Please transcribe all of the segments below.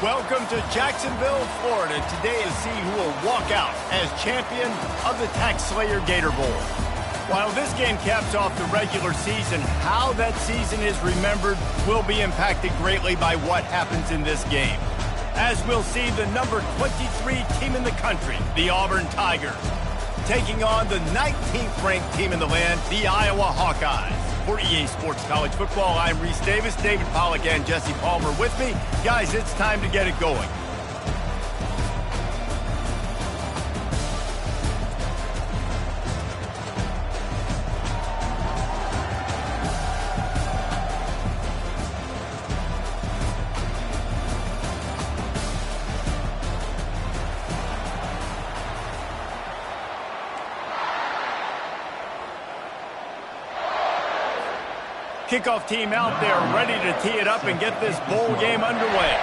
Welcome to Jacksonville, Florida. Today to see who will walk out as champion of the Tax Slayer Gator Bowl. While this game caps off the regular season, how that season is remembered will be impacted greatly by what happens in this game. As we'll see the number 23 team in the country, the Auburn Tigers, taking on the 19th ranked team in the land, the Iowa Hawkeyes. For EA Sports College Football, I'm Reese Davis, David Pollack, and Jesse Palmer with me. Guys, it's time to get it going. Kickoff team out there ready to tee it up and get this bowl game underway.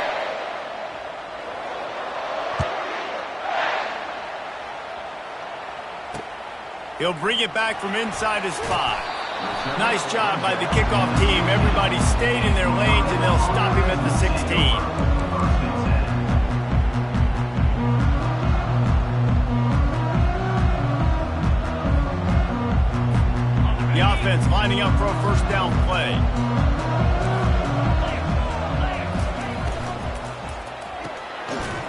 He'll bring it back from inside his 5. Nice job by the kickoff team. Everybody stayed in their lanes, and they'll stop him at the 16. The offense lining up for a first down play.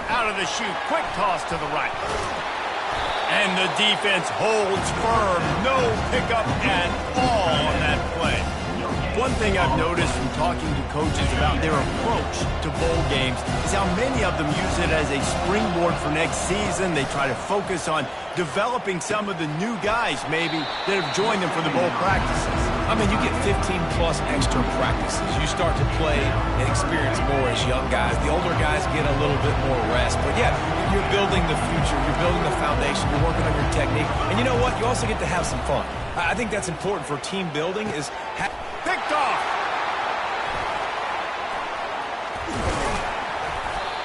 Out of the chute, quick toss to the right. And the defense holds firm. No pickup at all on that play. One thing I've noticed from talking to coaches about their approach to bowl games is how many of them use it as a springboard for next season. They try to focus on developing some of the new guys, maybe, that have joined them for the bowl practices. I mean, you get 15-plus extra practices. You start to play and experience more as young guys. The older guys get a little bit more rest. But, yeah, you're building the future. You're building the foundation. You're working on your technique. And you know what? You also get to have some fun. I think that's important for team building is... Picked off!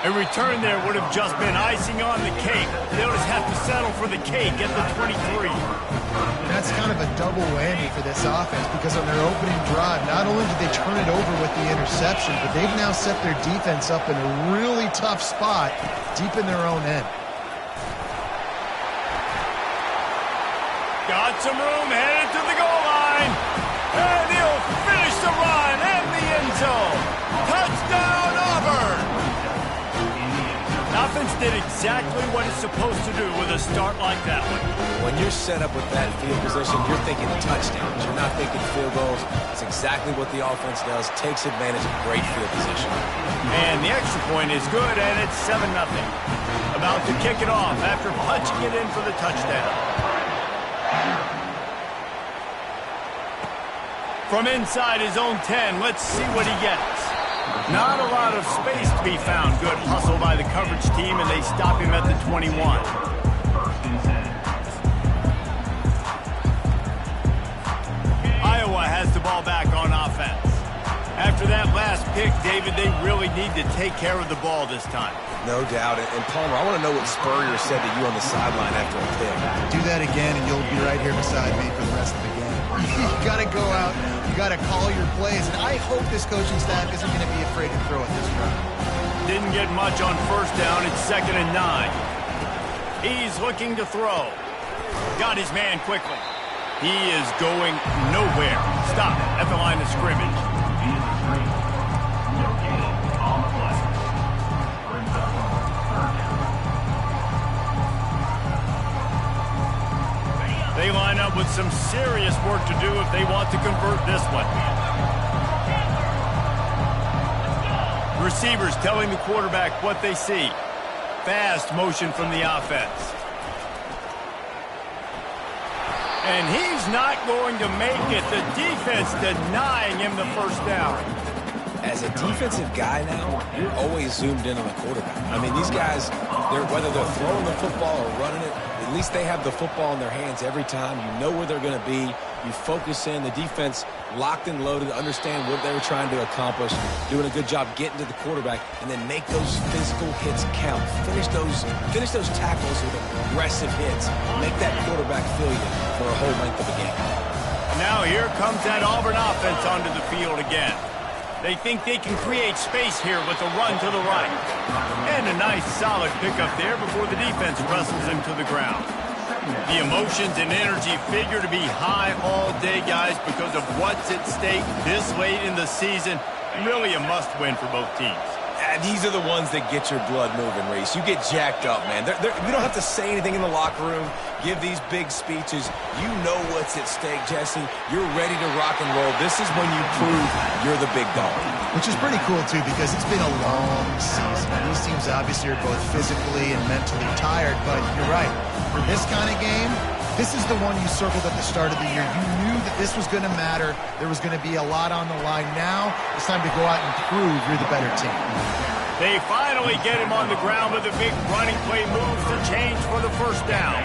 A return there would have just been icing on the cake. They'll just have to settle for the cake at the 23. That's kind of a double whammy for this offense because on their opening drive, not only did they turn it over with the interception, but they've now set their defense up in a really tough spot deep in their own end. Got some room, headed to the goal line. And he'll finish the run and the end zone. Touchdown, Auburn! Offense did exactly what it's supposed to do with a start like that one. When you're set up with that field position, you're thinking touchdowns. You're not thinking field goals. It's exactly what the offense does. Takes advantage of great field position. And the extra point is good, and it's 7-0. About to kick it off after punching it in for the touchdown. From inside his own 10, let's see what he gets. Not a lot of space to be found. Good hustle by the coverage team, and they stop him at the 21. Iowa has the ball back on offense. After that last pick, David, they really need to take care of the ball this time. No doubt. And Palmer, I want to know what Spurrier said to you on the sideline after a pick. Do that again, and you'll be right here beside me for the rest of the game. You got to go out. You got to call your plays. And I hope this coaching staff isn't going to be afraid to throw at this run. Didn't get much on first down. It's 2nd and 9. He's looking to throw. Got his man quickly. He is going nowhere. Stop at the line of scrimmage. They line up with some serious work to do if they want to convert this one. Receivers telling the quarterback what they see. Fast motion from the offense. And he's not going to make it. The defense denying him the first down. As a defensive guy now, you're always zoomed in on the quarterback. I mean, these guys, whether they're throwing the football or running it, at least they have the football in their hands every time. You know where they're going to be. You focus in. The defense locked and loaded, understand what they were trying to accomplish, doing a good job getting to the quarterback, and then make those physical hits count. Finish those tackles with aggressive hits. Make that quarterback feel you for a whole length of the game. Now here comes that Auburn offense onto the field again. They think they can create space here with a run to the right. And a nice solid pickup there before the defense wrestles him to the ground. The emotions and energy figure to be high all day, guys, because of what's at stake this late in the season. Really a must-win for both teams. These are the ones that get your blood moving, Reese. You get jacked up, man. You don't have to say anything in the locker room, give these big speeches. You know what's at stake, Jesse. You're ready to rock and roll. This is when you prove you're the big dog. Which is pretty cool, too, because it's been a long season. These teams obviously are both physically and mentally tired, but you're right. For this kind of game, this is the one you circled at the start of the year. You knew that this was going to matter. There was going to be a lot on the line. Now it's time to go out and prove you're the better team. They finally get him on the ground with a big running play moves to change for the first down.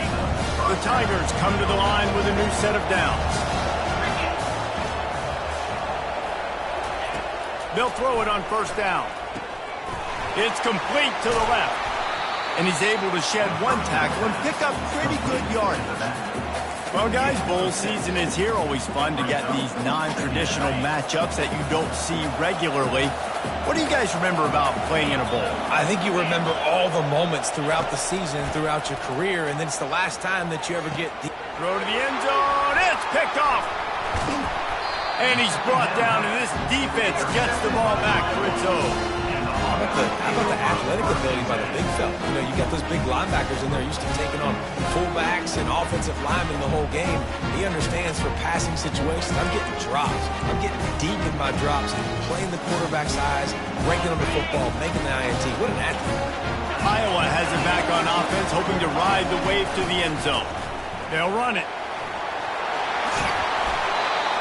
The Tigers come to the line with a new set of downs. They'll throw it on first down. It's complete to the left. And he's able to shed one tackle and pick up pretty good yardage. Well, guys, bowl season is here. Always fun to get these non-traditional matchups that you don't see regularly. What do you guys remember about playing in a bowl? I think you remember all the moments throughout the season, throughout your career, and then it's the last time that you ever get... Throw to the end zone. It's picked off. And he's brought down, and this defense gets the ball back for its own. How about the athletic ability by the big fella? You know, you got those big linebackers in there used to taking on fullbacks and offensive linemen the whole game. He understands for passing situations. I'm getting drops. I'm getting deep in my drops, playing the quarterback's eyes, breaking on the football, making the INT. What an athlete. Iowa has it back on offense, hoping to ride the wave to the end zone. They'll run it.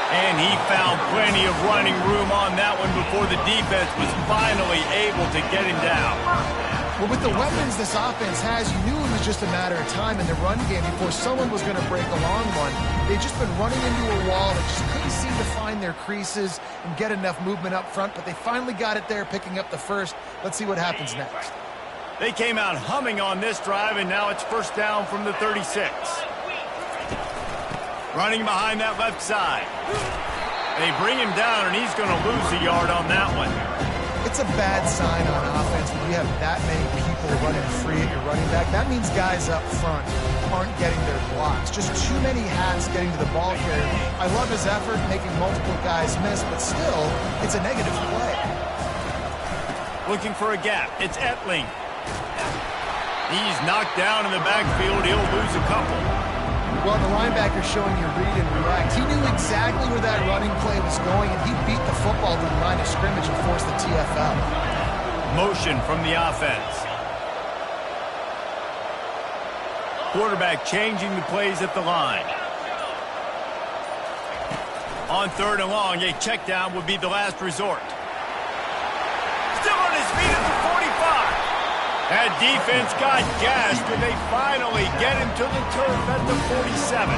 And he found plenty of running room on that one before the defense was finally able to get him down. Well, with the weapons this offense has, you knew it was just a matter of time in the run game before someone was going to break a long one. They've just been running into a wall that just couldn't seem to find their creases and get enough movement up front, but they finally got it there, picking up the first. Let's see what happens next. They came out humming on this drive, and now it's first down from the 36. Running behind that left side. They bring him down, and he's going to lose a yard on that one. It's a bad sign on offense when you have that many people running free at your running back. That means guys up front aren't getting their blocks. Just too many hats getting to the ball carrier. I love his effort, making multiple guys miss, but still, it's a negative play. Looking for a gap. It's Etling. He's knocked down in the backfield. He'll lose a couple. Well, the linebacker showing you read and react. He knew exactly where that running play was going, and he beat the football to the line of scrimmage and forced the TFL. Motion from the offense. Quarterback changing the plays at the line. On third and long, a check down would be the last resort. Still on his feet at the 45. That defense got gashed, and they finally get him to the turf at the 47.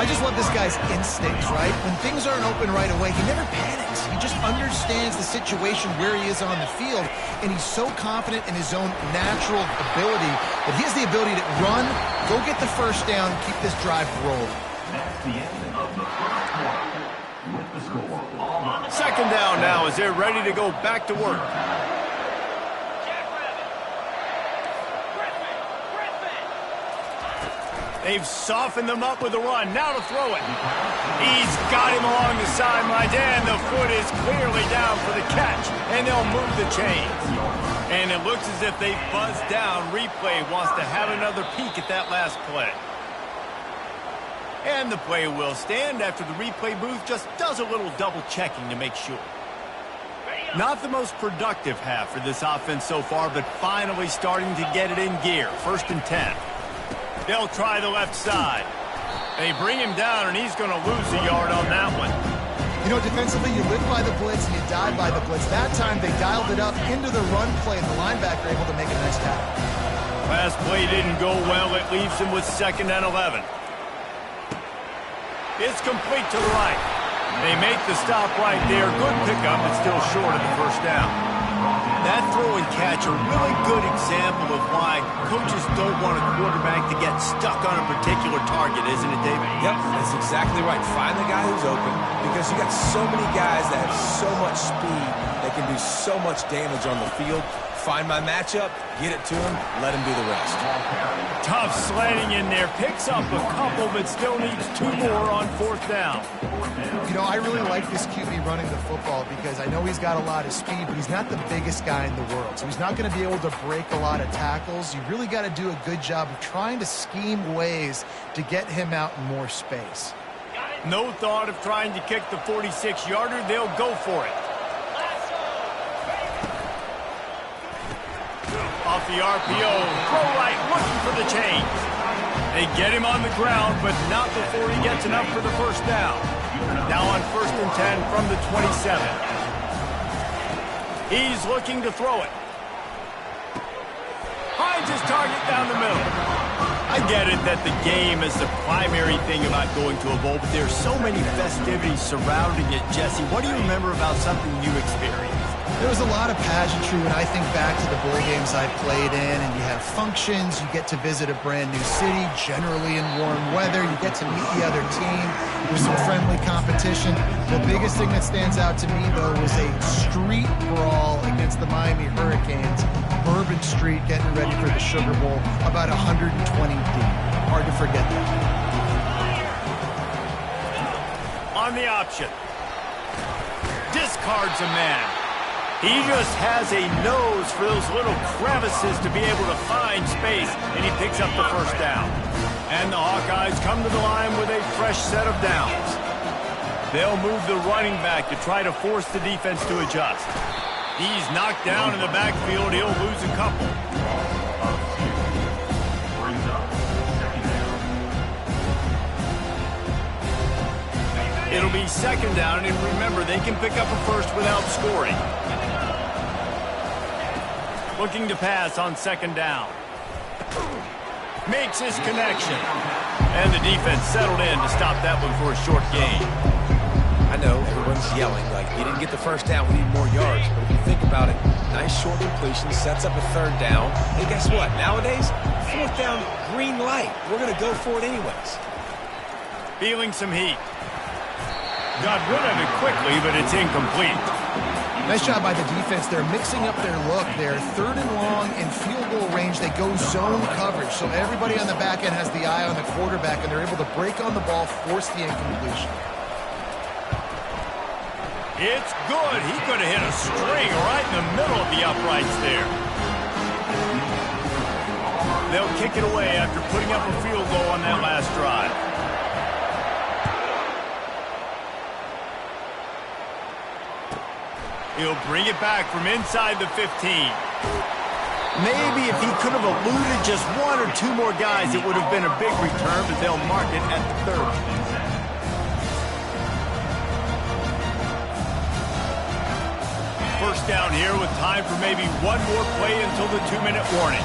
I just love this guy's instincts, right? When things aren't open right away, he never panics. He just understands the situation where he is on the field, and he's so confident in his own natural ability that he has the ability to run, go get the first down, and keep this drive rolling. That's the end of the first quarter with the score. Second down now as they're ready to go back to work. They've softened them up with a run. Now to throw it. He's got him along the sidelines, and the foot is clearly down for the catch, and they'll move the chains. And it looks as if they've buzzed down. Replay wants to have another peek at that last play. And the play will stand after the replay booth just does a little double checking to make sure. Not the most productive half for this offense so far, but finally starting to get it in gear. 1st and 10. They'll try the left side. They bring him down, and he's going to lose a yard on that one. You know, defensively, you live by the blitz and you die by the blitz. That time, they dialed it up into the run play, and the linebacker able to make a nice tackle. Last play didn't go well. It leaves him with 2nd and 11. It's complete to the right. They make the stop right there. Good pickup, but still short of the first down. That throw and catch catch, a really good example of why coaches don't want a quarterback to get stuck on a particular target, isn't it, David? Yep, that's exactly right. Find the guy who's open, because you got so many guys that have so much speed that can do so much damage on the field. Find my matchup, get it to him, let him do the rest. Tough slanting in there. Picks up a couple, but still needs 2 more on 4th down. You know, I really like this QB running the football because I know he's got a lot of speed, but he's not the biggest guy in the world. So he's not going to be able to break a lot of tackles. You really got to do a good job of trying to scheme ways to get him out in more space. No thought of trying to kick the 46-yarder. They'll go for it. Off the RPO, throw right, looking for the change. They get him on the ground, but not before he gets enough for the 1st down. Now on 1st and 10 from the 27. He's looking to throw it. Finds his target down the middle. I get it that the game is the primary thing about going to a bowl, but there's so many festivities surrounding it. Jesse, what do you remember about something you experienced? There was a lot of pageantry when I think back to the bowl games I played in, and you have functions, you get to visit a brand new city, generally in warm weather, you get to meet the other team, there's some friendly competition. The biggest thing that stands out to me, though, was a street brawl against the Miami Hurricanes. Bourbon Street getting ready for the Sugar Bowl, about 120 deep. Hard to forget that. On the option. Discards a man. He just has a nose for those little crevices to be able to find space, and he picks up the 1st down. And the Hawkeyes come to the line with a fresh set of downs. They'll move the running back to try to force the defense to adjust. He's knocked down in the backfield. He'll lose a couple. It'll be 2nd down, and remember, they can pick up a 1st without scoring. Looking to pass on 2nd down. Makes his connection. And the defense settled in to stop that one for a short gain. I know everyone's yelling, like, you didn't get the 1st down, we need more yards. But if you think about it, nice short completion, sets up a 3rd down. And guess what? Nowadays, 4th down, green light. We're going to go for it anyways. Feeling some heat. Got rid of it quickly, but it's incomplete. Nice job by the defense. They're mixing up their look. They're 3rd and long in field goal range. They go zone coverage. So everybody on the back end has the eye on the quarterback, and they're able to break on the ball, force the incompletion. It's good. He could have hit a string right in the middle of the uprights there. They'll kick it away after putting up a field goal on that last drive. He'll bring it back from inside the 15. Maybe if he could have eluded just 1 or 2 more guys, it would have been a big return, but they'll mark it at the 30. First down here with time for maybe 1 more play until the 2-minute warning.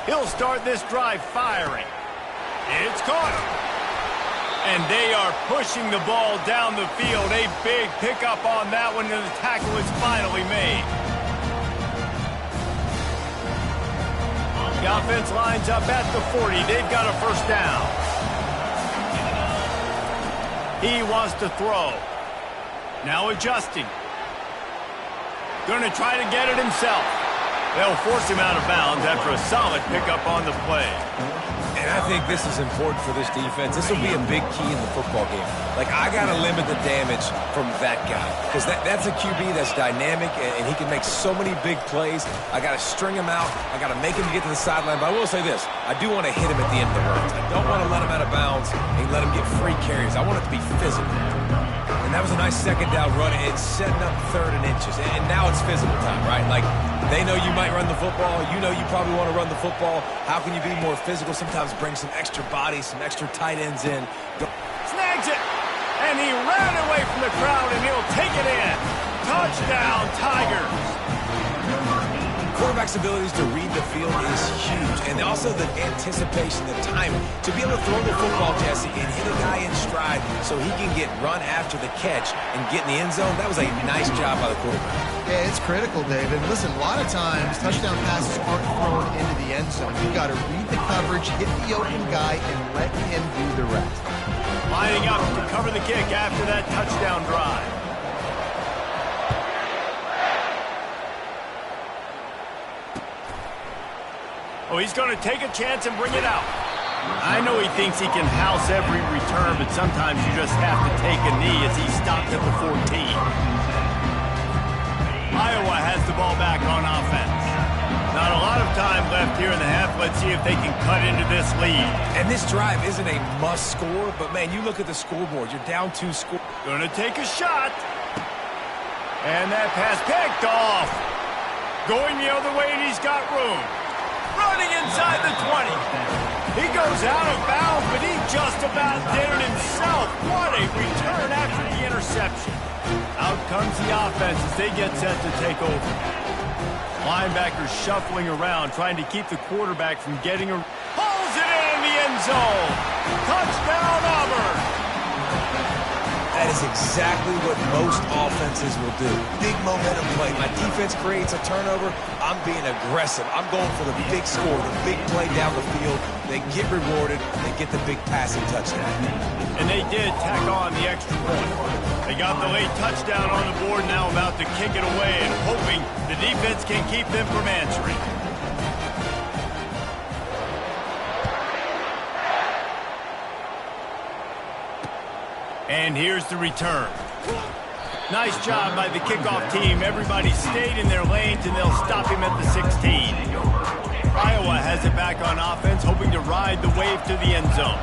He'll start this drive firing. It's caught. And they are pushing the ball down the field. A big pickup on that one, and the tackle is finally made. The offense lines up at the 40. They've got a 1st down. He wants to throw. Now adjusting. Going to try to get it himself. They'll force him out of bounds after a solid pickup on the play. And I think this is important for this defense. This will be a big key in the football game. Like, I got to limit the damage from that guy, because that's a QB that's dynamic, and he can make so many big plays. I got to string him out. I got to make him get to the sideline. But I will say this. I do want to hit him at the end of the runs. I don't want to let him out of bounds and let him get free carries. I want it to be physical. And that was a nice 2nd down run. It's setting up 3rd and inches. And now it's physical time, right? Like, they know you might run the football. You know you probably want to run the football. How can you be more physical? Sometimes bring some extra bodies, some extra tight ends in. Snags it. And he ran away from the crowd, and he'll take it in. Touchdown, Tigers. quarterback's abilities to read the field is huge, and also the anticipation, the timing. To be able to throw the football, Jesse, and hit a guy in stride so he can get run after the catch and get in the end zone, that was a nice job by the quarterback. Yeah, it's critical, David. Listen, a lot of times, touchdown passes aren't thrown into the end zone. You've got to read the coverage, hit the open guy, and let him do the rest. Lining up to cover the kick after that touchdown drive. Oh, he's going to take a chance and bring it out. I know he thinks he can house every return, but sometimes you just have to take a knee as he stopped at the 14. Iowa has the ball back on offense. Not a lot of time left here in the half. Let's see if they can cut into this lead. And this drive isn't a must score, but, man, you look at the scoreboard. You're down 2 scores. Going to take a shot. And that pass picked off. Going the other way, and he's got room. Running inside the 20. He goes out of bounds, but he just about did it himself. What a return after the interception. Out comes the offense as they get set to take over. Linebackers shuffling around, trying to keep the quarterback from getting a... Pulls it in the end zone. Touchdown, Auburn. That is exactly what most offenses will do. Big momentum play. My defense creates a turnover. I'm being aggressive. I'm going for the big score, the big play down the field. They get rewarded. They get the big passing touchdown. And they did tack on the extra point. They got the late touchdown on the board, now about to kick it away and hoping the defense can keep them from answering. And here's the return. Nice job by the kickoff team. Everybody stayed in their lanes, and they'll stop him at the 16. Iowa has it back on offense, hoping to ride the wave to the end zone.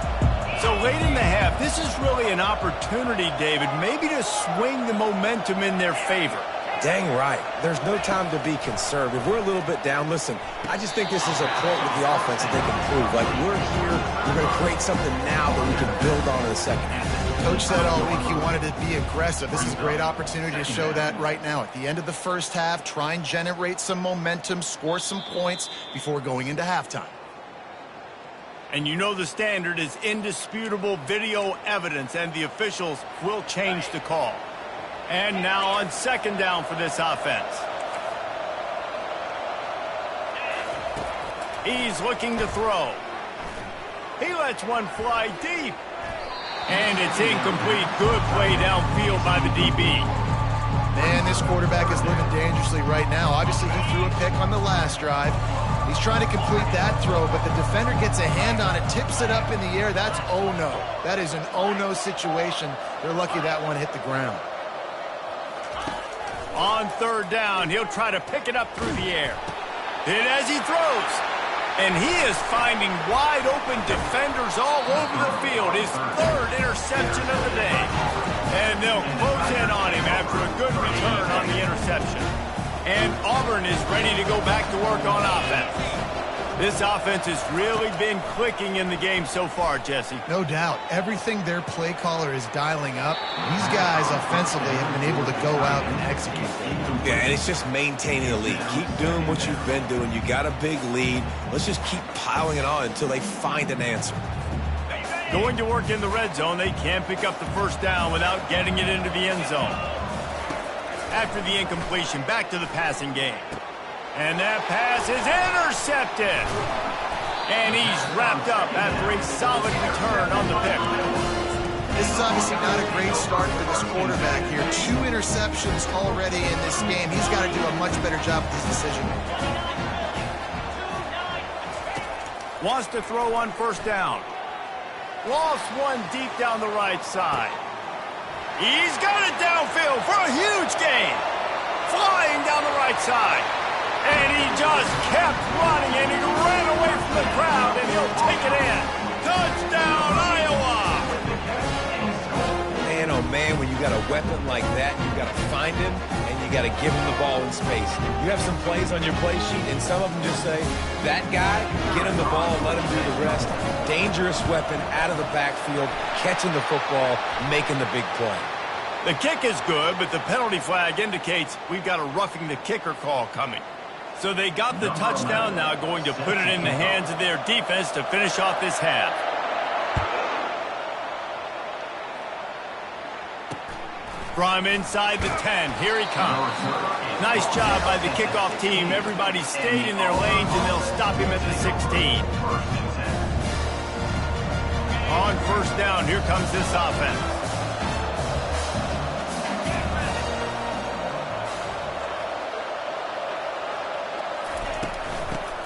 So late in the half, this is really an opportunity, David, maybe to swing the momentum in their favor. Dang right. There's no time to be concerned. If we're a little bit down, listen, I just think this is a point with the offense that they can improve. Like, we're here, we're going to create something now that we can build on in the second half. Coach said all week he wanted to be aggressive. This is a great opportunity to show that right now. At the end of the first half, try and generate some momentum, score some points before going into halftime. And you know the standard is indisputable video evidence, and the officials will change the call. And now on second down for this offense. He's looking to throw. He lets one fly deep. And it's incomplete. Good play downfield by the DB. Man, this quarterback is living dangerously right now. Obviously, he threw a pick on the last drive. He's trying to complete that throw, but the defender gets a hand on it, tips it up in the air. That's oh-no. That is an oh-no situation. They're lucky that one hit the ground. On third down, he'll try to pick it up through the air. And as he throws, and he is finding wide-open defenders all over the field. His third interception of the day. And they'll close in on him after a good return on the interception. And Auburn is ready to go back to work on offense. This offense has really been clicking in the game so far, Jesse. No doubt. Everything their play caller is dialing up, these guys offensively have been able to go out and execute. Yeah, and it's just maintaining the lead. Keep doing what you've been doing. You got a big lead. Let's just keep piling it on until they find an answer. Going to work in the red zone, they can't pick up the first down without getting it into the end zone. After the incompletion, back to the passing game. And that pass is intercepted. And he's wrapped up after a solid return on the pick. This is obviously not a great start for this quarterback here. 2 interceptions already in this game. He's got to do a much better job with his decision making. Wants to throw on first down. Lost one deep down the right side. He's got it downfield for a huge gain. Flying down the right side. And he just kept running, and he ran away from the crowd, and he'll take it in. Touchdown, Iowa! Man, oh man, when you got a weapon like that, you got to find him, and you got to give him the ball in space. You have some plays on your play sheet, and some of them just say, that guy, get him the ball, let him do the rest. Dangerous weapon out of the backfield, catching the football, making the big play. The kick is good, but the penalty flag indicates we've got a roughing the kicker call coming. So they got the touchdown, now going to put it in the hands of their defense to finish off this half. From inside the 10, here he comes. Nice job by the kickoff team. Everybody stayed in their lanes, and they'll stop him at the 16. On first down, here comes this offense.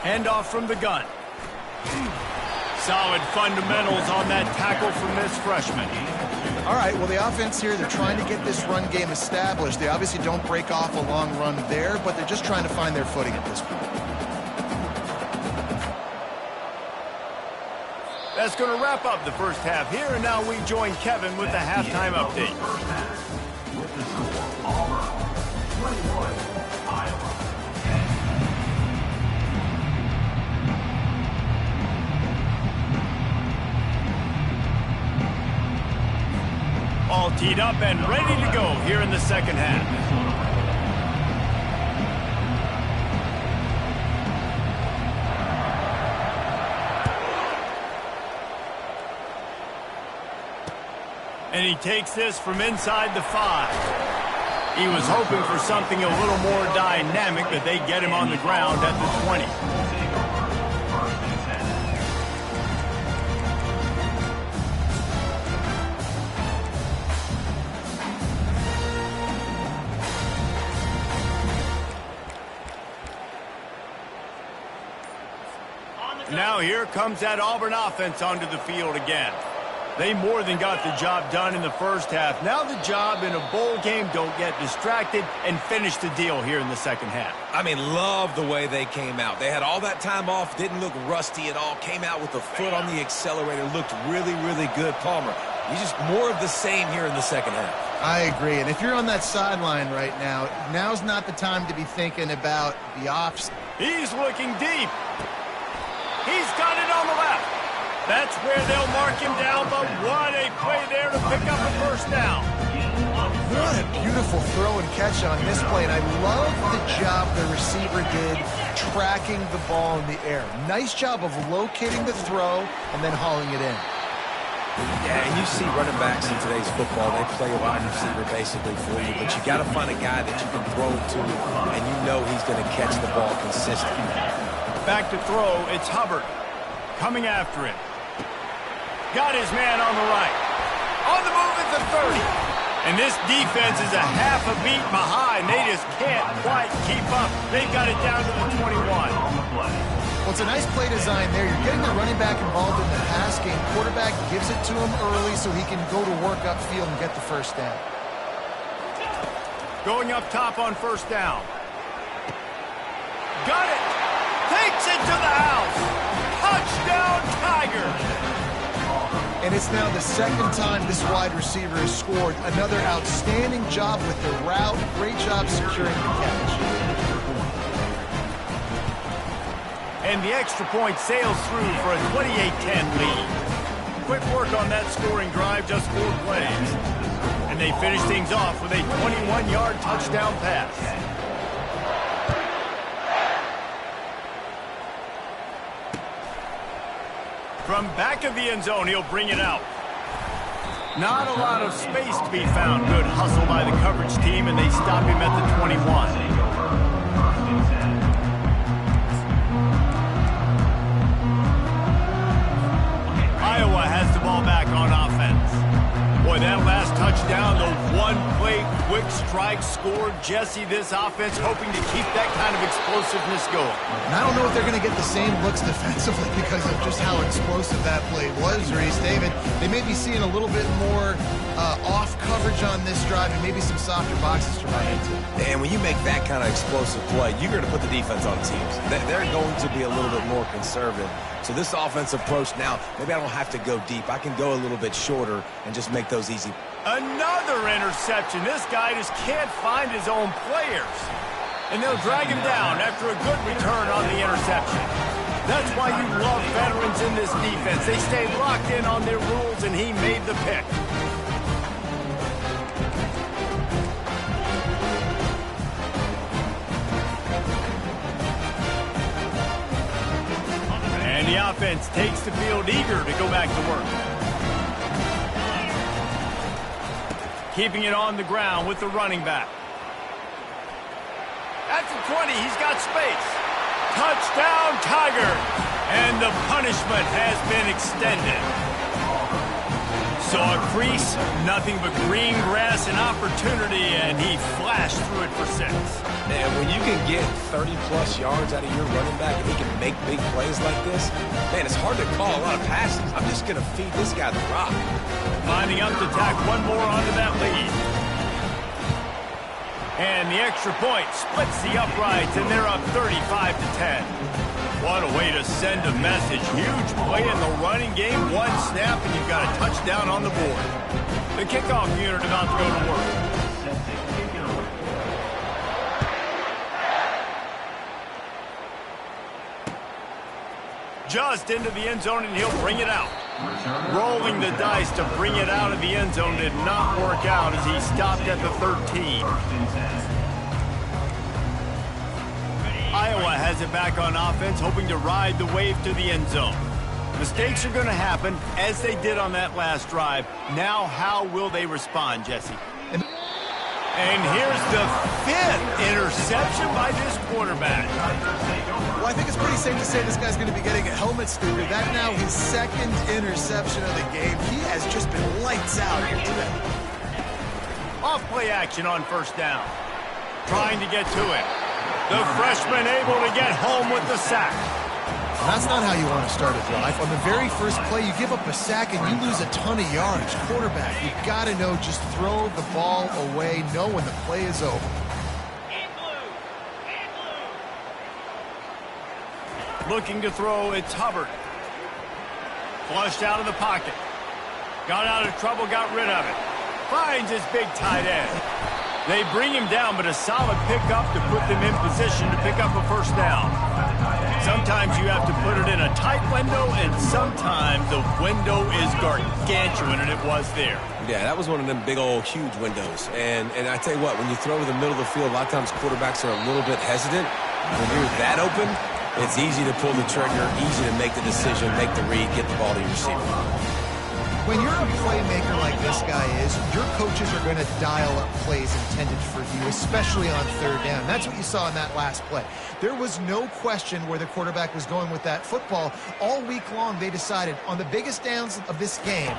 Handoff from the gun. Solid fundamentals on that tackle from this freshman. All right, well, the offense here, they're trying to get this run game established. They obviously don't break off a long run there, but they're just trying to find their footing at this point. That's going to wrap up the first half here, and now we join Kevin with the halftime update. With the score, Auburn 21, Iowa 10. All teed up and ready to go here in the second half. And he takes this from inside the 5. He was hoping for something a little more dynamic, but they get him on the ground at the 20. Now here comes that Auburn offense onto the field again. They more than got the job done in the first half. Now the job in a bowl game, don't get distracted and finish the deal here in the second half. I mean, love the way they came out. They had all that time off, didn't look rusty at all, came out with the foot on the accelerator, looked really, really good. Palmer, you just more of the same here in the second half. I agree, and if you're on that sideline right now, now's not the time to be thinking about the offs. He's looking deep. He's got it on the left. That's where they'll mark him down, but what a play there to pick up a first down. What a beautiful throw and catch on this play, and I love the job the receiver did tracking the ball in the air. Nice job of locating the throw and then hauling it in. Yeah, and you see running backs in today's football, they play a wide receiver basically for you, but you got to find a guy that you can throw it to, and you know he's going to catch the ball consistently. Back to throw, it's Hubbard coming after him. Got his man on the right. On the move at the 30. And this defense is a half a beat behind. They just can't quite keep up. They've got it down to the 21. Well, it's a nice play design there. You're getting the running back involved in the pass game. Quarterback gives it to him early so he can go to work upfield and get the first down. Going up top on first down. Got it. Takes it to the house. Touchdown, Tigers. And it's now the second time this wide receiver has scored. Another outstanding job with the route. Great job securing the catch. And the extra point sails through for a 28-10 lead. Quick work on that scoring drive, just 4 plays. And they finish things off with a 21-yard touchdown pass. From back of the end zone, he'll bring it out. Not a lot of space to be found. Good hustle by the coverage team, and they stop him at the 21. Iowa has the ball back on offense. Boy, that last touchdown, the one-play quick strike scored. Jesse, this offense hoping to keep that kind of explosiveness going. And I don't know if they're going to get the same looks defensively because of just how explosive that play was, Reese. David, they may be seeing a little bit more off coverage on this drive and maybe some softer boxes to run into. And when you make that kind of explosive play, you're going to put the defense on teams. They're going to be a little bit more conservative. So this offensive approach now, maybe I don't have to go deep. I can go a little bit shorter and just make those easy. Another interception. This guy just can't find his own players. And they'll drag him down after a good return on the interception. That's why you love veterans in this defense. They stay locked in on their rules, and he made the pick. And the offense takes the field eager to go back to work. Keeping it on the ground with the running back. At the 20, he's got space. Touchdown, Tiger. And the punishment has been extended. Saw a crease, nothing but green grass and opportunity, and he flashed through it for 6. And when you can get 30-plus yards out of your running back and he can make big plays like this, man, it's hard to call a lot of passes. I'm just going to feed this guy the rock. Lining up to tack one more onto that lead. And the extra point splits the uprights, and they're up 35-10. What a way to send a message. Huge play in the running game. One snap, and you've got a touchdown on the board. The kickoff unit about to go to work. Just into the end zone, and he'll bring it out. Rolling the dice to bring it out of the end zone did not work out as he stopped at the 13. Iowa has it back on offense, hoping to ride the wave to the end zone. Mistakes are going to happen, as they did on that last drive. Now, how will they respond, Jesse? And here's the 5th interception by this quarterback. Well, I think it's pretty safe to say this guy's going to be getting a helmet sticker. That's now his 2nd interception of the game. He has just been lights out here today. Off play action on first down. Trying to get to it. The freshman able to get home with the sack. And that's not how you want to start a drive. On the very first play, you give up a sack and you lose a ton of yards. Quarterback, you've got to know, just throw the ball away, know when the play is over. Looking to throw, it's Hubbard. Flushed out of the pocket. Got out of trouble, got rid of it. Finds his big tight end. They bring him down, but a solid pickup to put them in position to pick up a first down. Sometimes you have to put it in a tight window, and sometimes the window is gargantuan, and it was there. Yeah, that was one of them big old huge windows. And I tell you what, when you throw in the middle of the field, a lot of times quarterbacks are a little bit hesitant. When you're that open, it's easy to pull the trigger, easy to make the decision, make the read, get the ball to your receiver. When you're a playmaker like this guy is, your coaches are going to dial up plays intended for you, especially on third down. That's what you saw in that last play. There was no question where the quarterback was going with that football. All week long, they decided on the biggest downs of this game,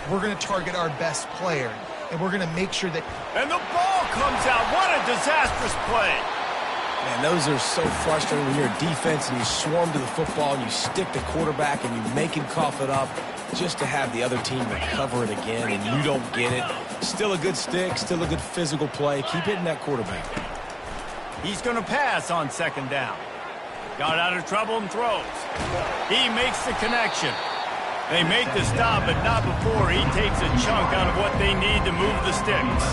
we're going to target our best player, and we're going to make sure that... And the ball comes out. What a disastrous play. Man, those are so frustrating when you're a defense and you swarm to the football and you stick the quarterback and you make him cough it up just to have the other team recover it again and you don't get it. Still a good stick, still a good physical play. Keep hitting that quarterback. He's going to pass on second down. Got out of trouble and throws. He makes the connection. They make the stop, but not before he takes a chunk out of what they need to move the sticks.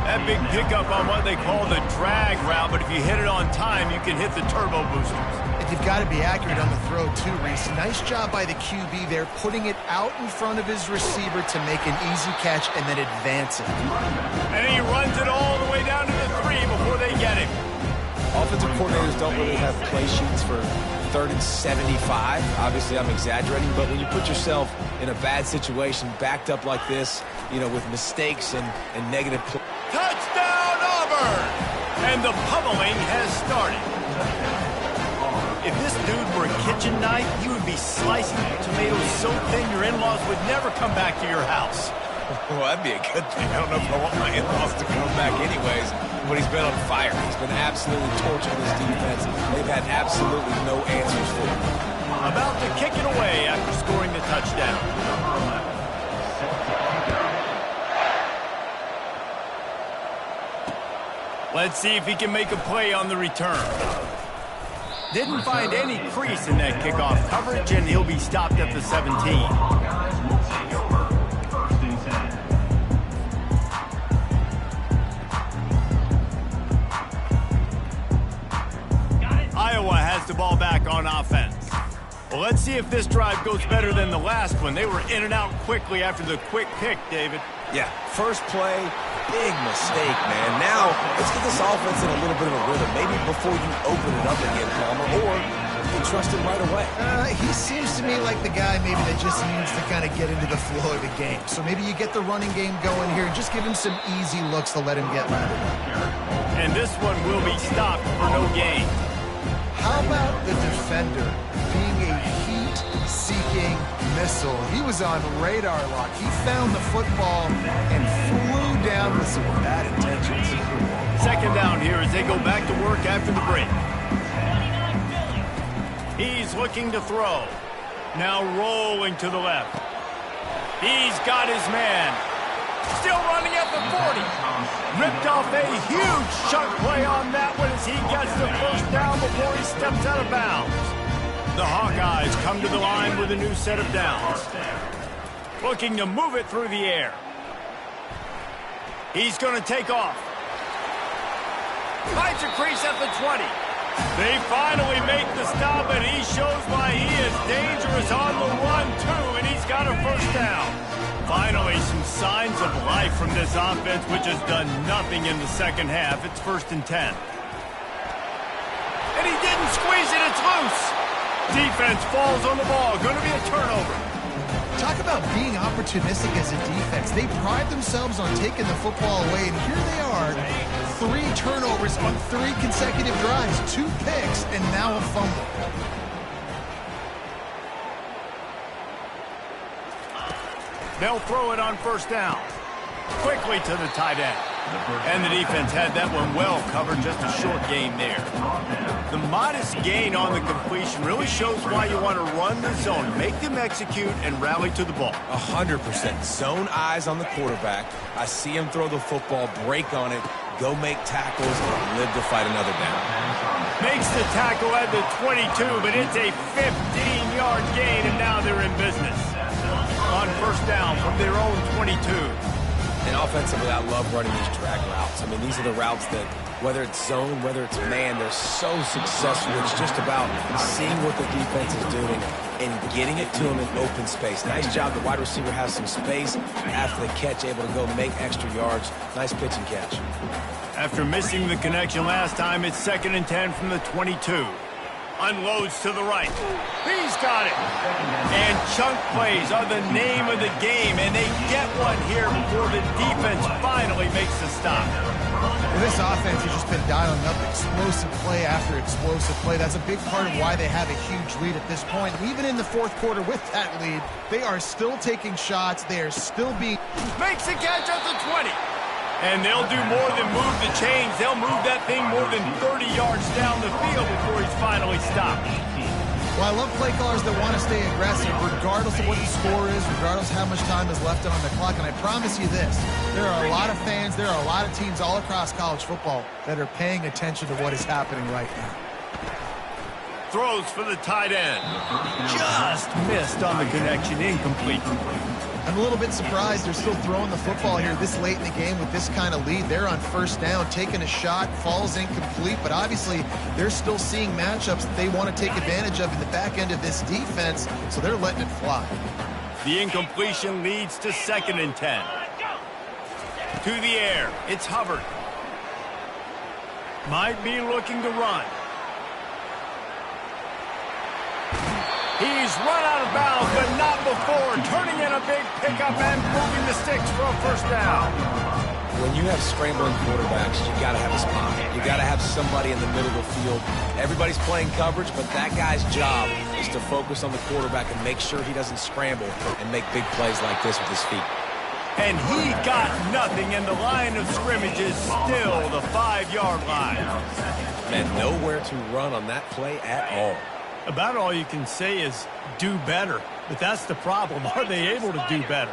That big pickup on what they call the drag route, but if you hit it on time, you can hit the turbo boosters. And you've got to be accurate on the throw, too, Reese. Nice job by the QB there, putting it out in front of his receiver to make an easy catch and then advance it. And he runs it all the way down to the 3 before they get him. Offensive coordinators don't really have play sheets for 3rd and 75. Obviously, I'm exaggerating, but when you put yourself in a bad situation, backed up like this, you know, with mistakes and negative play. Touchdown, Auburn! And the pummeling has started. If this dude were a kitchen knife, you would be slicing tomatoes so thin your in-laws would never come back to your house. Well, that'd be a good thing. I don't know if I want my in-laws to come back anyways, but he's been on fire. He's been absolutely torching this defense. They've had absolutely no answers for him. About to kick it away after scoring the touchdown. Let's see if he can make a play on the return. Didn't find any crease in that kickoff coverage, and he'll be stopped at the 17. Iowa has the ball back on offense. Well, let's see if this drive goes better than the last one. They were in and out quickly after the quick pick, David. Yeah, first play, big mistake, man. Now, let's get this offense in a little bit of a rhythm. Maybe before you open it up again, Palmer, or, you you trust him right away? He seems to me like the guy maybe that just needs to kind of get into the flow of the game. So maybe you get the running game going here and just give him some easy looks to let him get lathered up. And this one will be stopped for no gain. How about the defender being a heat-seeking missile? He was on radar lock. He found the football and flew down with some bad intentions. Second down here as they go back to work after the break. He's looking to throw. Now rolling to the left. He's got his man. Still running at the 40. Ripped off a huge chunk play on that one as he gets the first down before he steps out of bounds. The Hawkeyes come to the line with a new set of downs. Looking to move it through the air. He's going to take off. Finds a crease at the 20. They finally make the stop, and he shows why he is dangerous on the run, too, and he's got a first down. Finally, some signs of life from this offense, which has done nothing in the second half. It's 1st and 10. And he didn't squeeze it. It's loose. Defense falls on the ball. Going to be a turnover. Talk about being opportunistic as a defense. They pride themselves on taking the football away, and here they are. 3 turnovers on 3 consecutive drives, 2 picks, and now a fumble. They'll throw it on first down. Quickly to the tight end. And the defense had that one well covered, just a short gain there. The modest gain on the completion really shows why you want to run the zone, make them execute, and rally to the ball. 100%. Zone eyes on the quarterback. I see him throw the football, break on it, go make tackles, and live to fight another down. Makes the tackle at the 22, but it's a 15-yard gain, and now they're in business. On first down from their own 22. And offensively, I love running these drag routes. I mean, these are the routes that, whether it's zone, whether it's man, they're so successful. It's just about seeing what the defense is doing and getting it to them in open space. Nice job. The wide receiver has some space after the catch, able to go make extra yards. Nice pitch and catch. After missing the connection last time, it's 2nd and 10 from the 22. Unloads to the right. He's got it. And chunk plays are the name of the game, and they get one here before the defense finally makes the stop. Well, this offense has just been dialing up explosive play after explosive play. That's a big part of why they have a huge lead at this point. Even in the 4th quarter with that lead, they are still taking shots. They are still being... Makes a catch at the 20. And they'll do more than move the chains. They'll move that thing more than 30 yards down the field before he's finally stopped. Well, I love play callers that want to stay aggressive, regardless of what the score is, regardless of how much time is left on the clock. And I promise you this, there are a lot of fans, there are a lot of teams all across college football that are paying attention to what is happening right now. Throws for the tight end. Just missed on the connection, incomplete. I'm a little bit surprised they're still throwing the football here this late in the game with this kind of lead. They're on first down, taking a shot, falls incomplete, but obviously they're still seeing matchups that they want to take advantage of in the back end of this defense, so they're letting it fly. The incompletion leads to 2nd and 10. To the air, it's Hubbard. Might be looking to run. He's run out of bounds, but not before. Turning in a big pickup and moving the sticks for a first down. When you have scrambling quarterbacks, you got to have a spot. You got to have somebody in the middle of the field. Everybody's playing coverage, but that guy's job is to focus on the quarterback and make sure he doesn't scramble and make big plays like this with his feet. And he got nothing, and the line of scrimmage is still the 5-yard line. And nowhere to run on that play at all. About all you can say is do better. But that's the problem. Are they able to do better?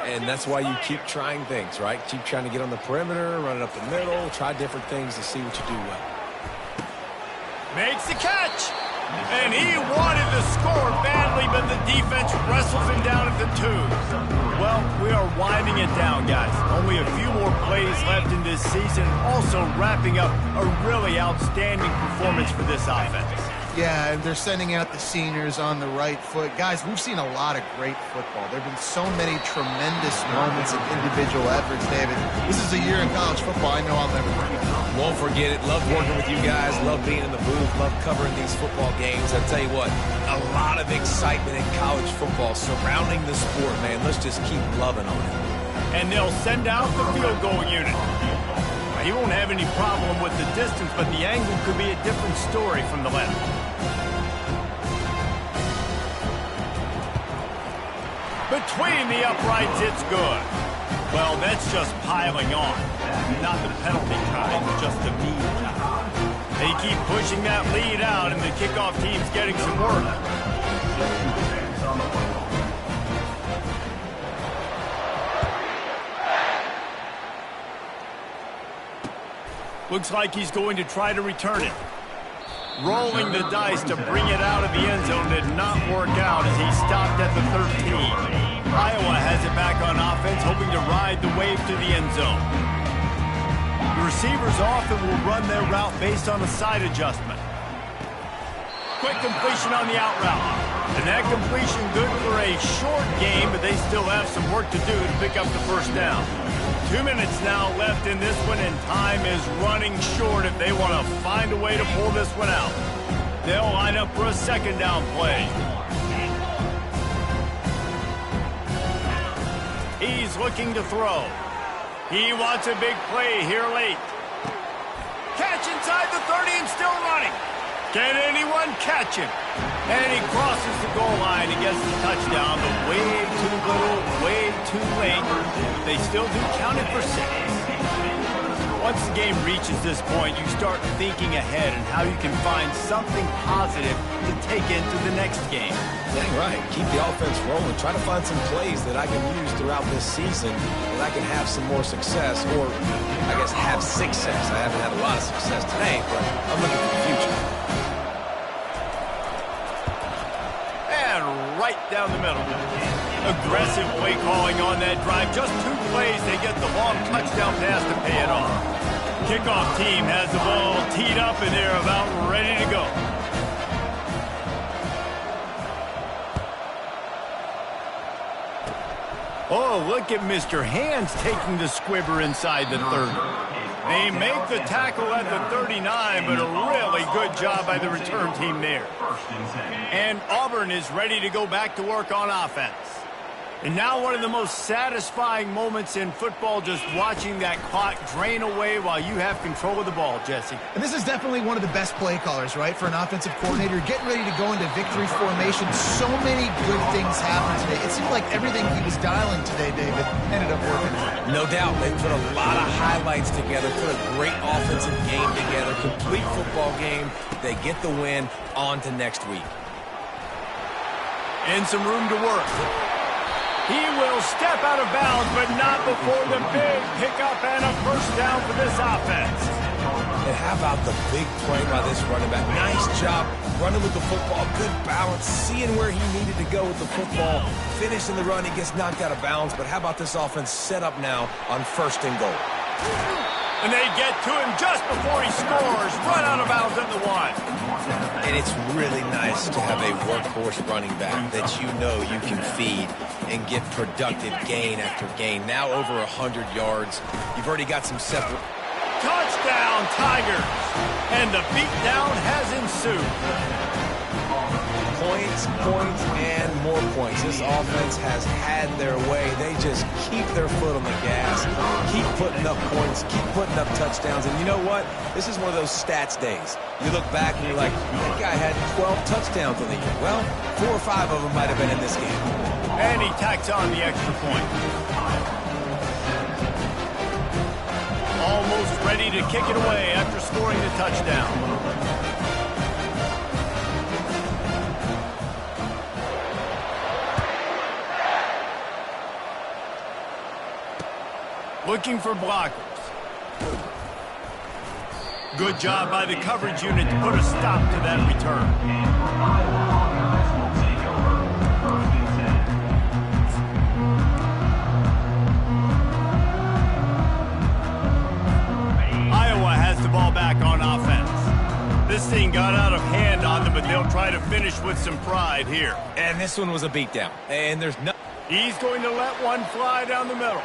And that's why you keep trying things, right? Keep trying to get on the perimeter, run it up the middle, try different things to see what you do well. Makes the catch. And he wanted to score badly, but the defense wrestles him down at the 2. Well, we are winding it down, guys. Only a few more plays left in this season. Also wrapping up a really outstanding performance for this offense. Yeah, and they're sending out the seniors on the right foot. Guys, we've seen a lot of great football. There have been so many tremendous moments of individual efforts, David. This is a year in college football I know I'll never forget. Won't forget it. Love working with you guys. Love being in the booth. Love covering these football games. I'll tell you what, a lot of excitement in college football surrounding the sport, man. Let's just keep loving on it. And they'll send out the field goal unit. He won't have any problem with the distance, but the angle could be a different story from the left. Between the uprights, it's good. Well, that's just piling on. Not the penalty kind, just the mean kind. They keep pushing that lead out, and the kickoff team's getting some work. Looks like he's going to try to return it. Rolling the dice to bring it out of the end zone did not work out as he stopped at the 13. Iowa has it back on offense, hoping to ride the wave to the end zone. The receivers often will run their route based on a side adjustment. Quick completion on the out route. And that completion good for a short game, but they still have some work to do to pick up the first down. 2 minutes now left in this one, and time is running short if they want to find a way to pull this one out. They'll line up for a second down play. He's looking to throw. He wants a big play here late. Catch inside the 30 and still running. Can anyone catch him? And he crosses the goal line and gets the touchdown, but way too little, way too late. They still do count it for 6. Once the game reaches this point, you start thinking ahead and how you can find something positive to take into the next game. Dang right. Keep the offense rolling. Try to find some plays that I can use throughout this season that I can have some more success, or I guess have success. I haven't had a lot of success today, but I'm looking for the future. Right down the middle. Aggressive play calling on that drive. Just 2 plays, they get the long touchdown pass to pay it off. Kickoff team has the ball teed up and they're about ready to go. Oh, look at Mr. Hands taking the squibber inside the 30. They make the tackle at the 39, but a really good job by the return team there. And Auburn is ready to go back to work on offense. And now one of the most satisfying moments in football, just watching that clock drain away while you have control of the ball, Jesse. And this is definitely one of the best play callers, right, for an offensive coordinator. Getting ready to go into victory formation. So many good things happened today. It seemed like everything he was dialing today, David, ended up working out. No doubt. They put a lot of highlights together, put a great offensive game together, complete football game. They get the win. On to next week. And some room to work. He will step out of bounds, but not before the big pickup and a first down for this offense. And how about the big play by this running back? Nice job running with the football, good balance, seeing where he needed to go with the football, finishing the run. He gets knocked out of bounds, but how about this offense set up now on 1st and goal? And they get to him just before he scores, run out of bounds at the 1. And it's really nice to have a workhorse running back that you know you can feed and get productive gain after gain. Now over 100 yards. You've already got some separate. Touchdown, Tigers! And the beatdown has ensued. Points, and more points. This offense has had their way. They just keep their foot on the gas, keep putting up points, keep putting up touchdowns. And you know what? This is one of those stats days. You look back and you're like, that guy had 12 touchdowns on the year. Well, 4 or 5 of them might have been in this game. And he tacks on the extra point. Almost ready to kick it away after scoring the touchdown. Looking for blockers. Good job by the coverage unit to put a stop to that return. Iowa has the ball back on offense. This thing got out of hand on them, but try to finish with some pride here. And this one was a beatdown. And there's no... He's going to let one fly down the middle.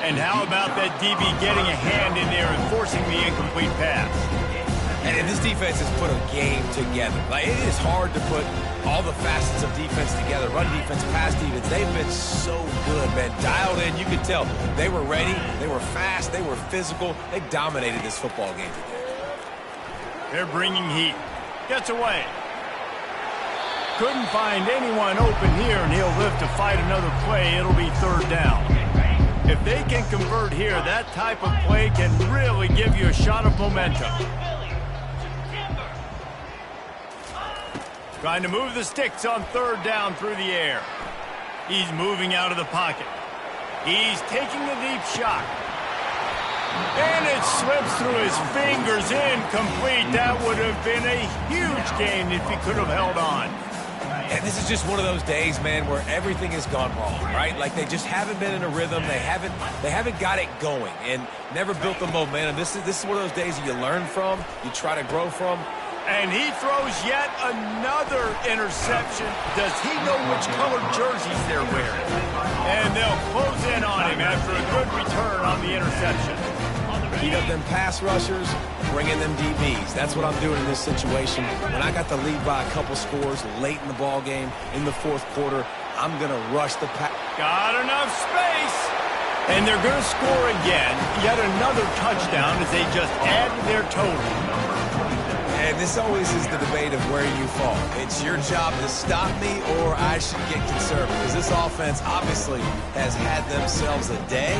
And how about that DB getting a hand in there and forcing the incomplete pass? And this defense has put a game together. Like, it is hard to put all the facets of defense together. Run defense, pass defense. They've been so good, man. Dialed in. You could tell they were ready. They were fast. They were physical. They dominated this football game today. They're bringing heat. Gets away. Couldn't find anyone open here, and he'll live to fight another play. It'll be third down. If they can convert here, that type of play can really give you a shot of momentum. Trying to move the sticks on third down through the air. He's moving out of the pocket. He's taking a deep shot. And it slips through his fingers, incomplete. That would have been a huge gain if he could have held on. And this is just one of those days, man, where everything has gone wrong, right? Like, they just haven't been in a rhythm. They haven't got it going and never built the momentum. This is one of those days that you learn from, you try to grow from. And he throws yet another interception. Does he know which colored jerseys they're wearing? And they'll close in on him after a good return on the interception. Beat up them pass rushers, bring in them DBs. That's what I'm doing in this situation. When I got the lead by a couple scores late in the ball game, in the fourth quarter, I'm going to rush the pass. Got enough space. And they're going to score again. Yet another touchdown as they just add to their total. And this always is the debate of where you fall. It's your job to stop me, or I should get conservative. Because this offense obviously has had themselves a day,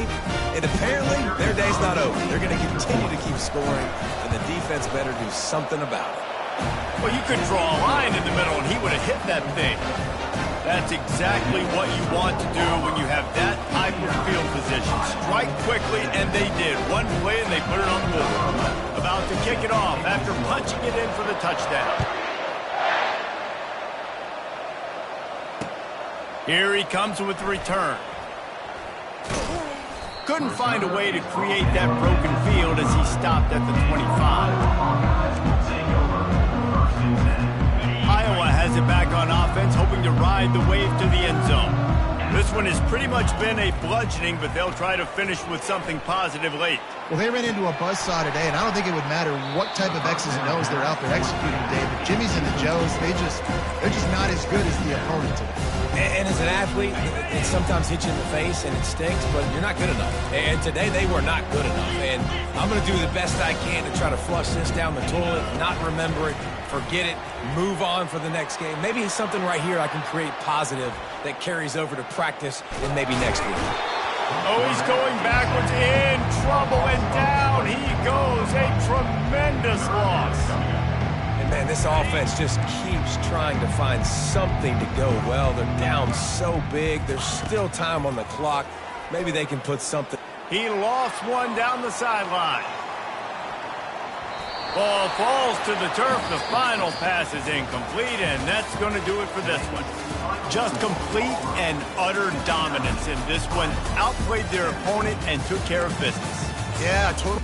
and apparently their day's not over. They're going to continue to keep scoring, and the defense better do something about it. Well, you could draw a line in the middle, and he would have hit that thing. That's exactly what you want to do when you have that type of field position. Strike quickly, and they did. One play, and they put it on the board. About to kick it off after punching it in for the touchdown. Here he comes with the return. Couldn't find a way to create that broken field as he stopped at the 25. Iowa has it back on offense, hoping to ride the wave to the end zone. This one has pretty much been a bludgeoning, but they'll try to finish with something positive late. Well, they ran into a buzzsaw today, and I don't think it would matter what type of X's and O's they're out there executing today. The Jimmies and the Joes, they're just not as good as the opponent today. And as an athlete, it sometimes hits you in the face and it stinks, but you're not good enough. And today they were not good enough. And I'm going to do the best I can to try to flush this down the toilet, not remember it, forget it, move on for the next game. Maybe it's something right here I can create positive that carries over to practice and maybe next week. Oh, he's going backwards, in trouble, and down he goes. A tremendous loss. And, man, this offense just keeps trying to find something to go well. They're down so big. There's still time on the clock. Maybe they can put something. He lost one down the sideline. Ball falls to the turf. The final pass is incomplete, and that's going to do it for this one. Just complete and utter dominance in this one. Outplayed their opponent and took care of business. Yeah, totally.